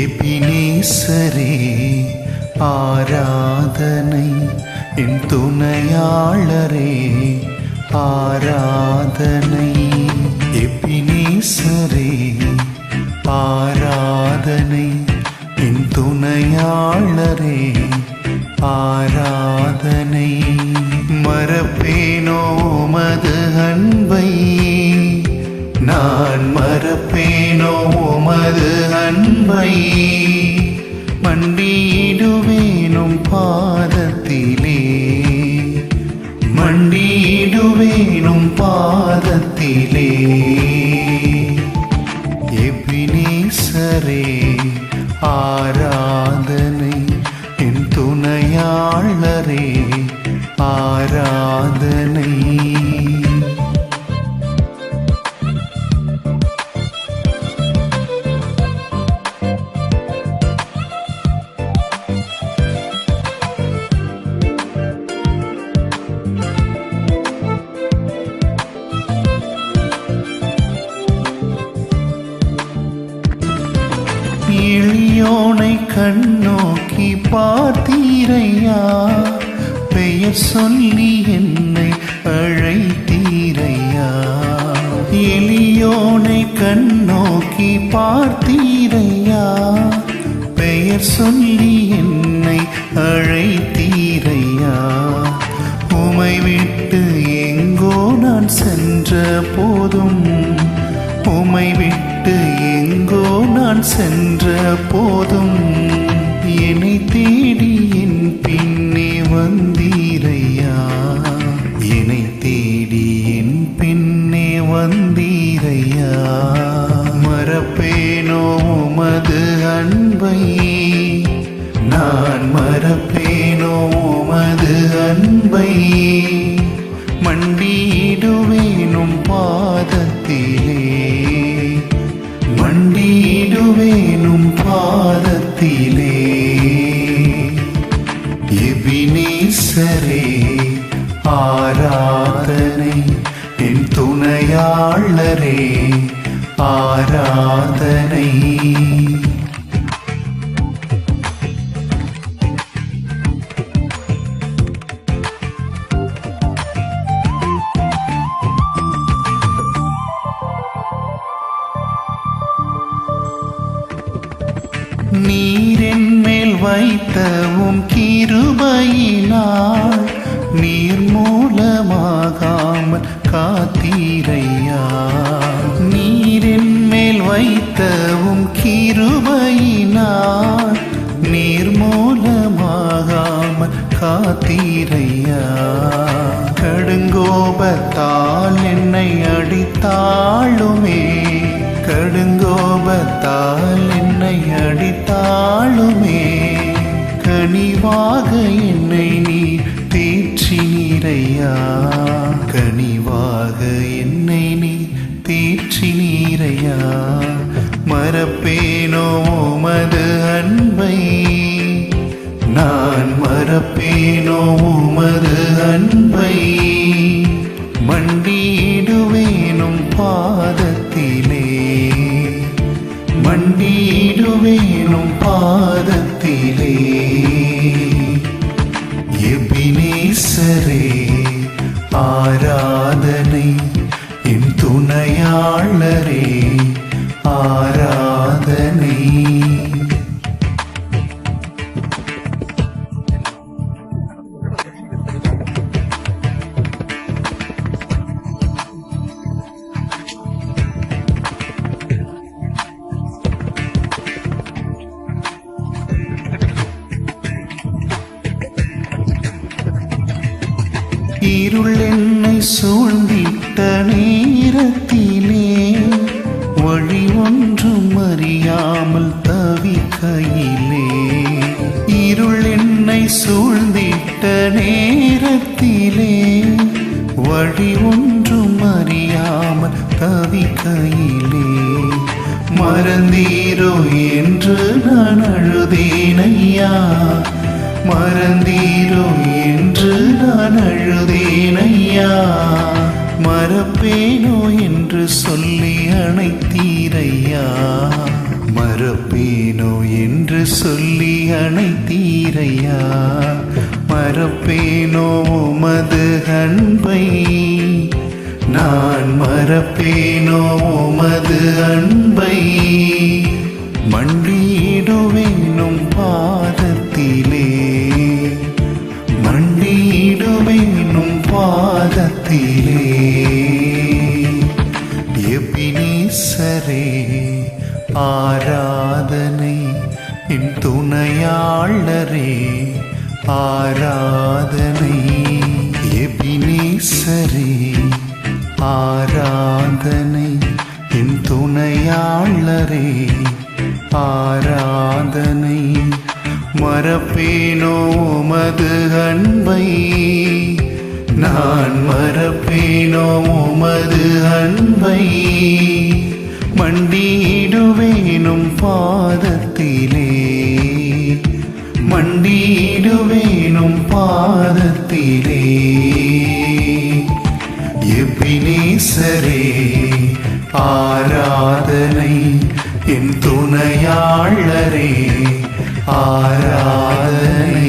எபினேசரே ஆராதனை, என் துணையாளரே ஆராதனை. எபினேசரே ஆராதனை, என் துணையாளரே ஆராதனை. மறப்பேனோ உமது அன்பை, நான் மறப்பேனோ உமது அன்பை. மண்டியிடுவேனும் பாதத்திலே, மண்டியிடுவேனும் பாதத்திலே. எபினேசரே ஆராதனை, என் துணையாளரே ஆராதனை. எளியோனை கண்ணோக்கி பார்த்தீரையா, பெயர் சொல்லி என்னை அழைத்தீரையா. எளியோனை கண்ணோக்கி பார்த்தீரையா, பெயர் சொல்லி என்னை அழைத்தீரையா. உமை விட்டு எங்கோ நான் சென்ற போதும், உமை விட்டு எங்கோ நான் சென்ற போதும், என்னை தேடி என் பின்னே வந்தீரையா. என்னை தேடி என் பின்னே வந்தீரையா. மறப்பேனோ உமது அன்பை, நான் மறப்பேனோ உமது அன்பை. மண்டியிடுவேனும் பாதத்திலே, மண்டியிடுவேனும் பாதத்திலே. எபினேசரே ஆராதனை, என் துணையாளரே ஆராதனை. நீரென் மேல் வைத்தவும் கிருபையினால், நீர் மூலமாகாமல் காத்தீரையா. நீரென் மேல் வைத்தவும் கிருபையினால், நீர் மூலமாகாமல் காத்தீரையா. கடுங்கோபத்தால் என்னை அடித்தாளுமே, கடுங்கோபத்தால் என்னை அடித்தாளுமே, கனிவாக என்னை நீ தேற்றினீரையா. கனிவாக என்னை நீ தேற்றினீரையா. மறப்பேனோ உமது அன்பை, நான் மறப்பேனோ உமது அன்பை. மண்டியிடுவேனும் பாதத்திலே, மண்டியிடுவேனும் பாதத்திலே. எபினேசரே ஆராதனை, என் துணையாளரே ஆராதனை. இருள் என்னை சூழ்ந்திட்ட நேரத்திலே, வழி ஒன்றும் அறியாமல் தவிக்கையிலே. இருள் என்னை சூழ்ந்திட்ட நேரத்திலே, வழி ஒன்றும் அறியாமல் தவிக்கையிலே. மறந்தீரோ என்று நான் அழுதேனையா, மறந்தீரோ என்று நான் அழுதேனையா. மறப்பேனோ என்று சொல்லி அணைத்தீரையா, மறப்பேனோ என்று சொல்லி அணைத்தீரையா, மறப்பேனோ உமது அன்பை, நான் மறப்பேனோ உமது அன்பை. மண்டியிடுவேனும் பாதத்திலே, மண்டியிடுவேனும் பாதத்திலே. எபினேசரே ஆராதனை, என் துணையாளரே ஆராதனை. எபினேசரே ஆராதனை, என் துணையாளரே ஆராதனை. மறப்பேனோ உமது அன்பை, நான் மறப்பேனோ உமது அன்பை. மண்டியிடுவேனும் பாதத்திலே, மண்டியிடுவேனும் பாதத்திலே. எபினேசரே ஆராதனை, என் துணையாளரே ஆராதனை.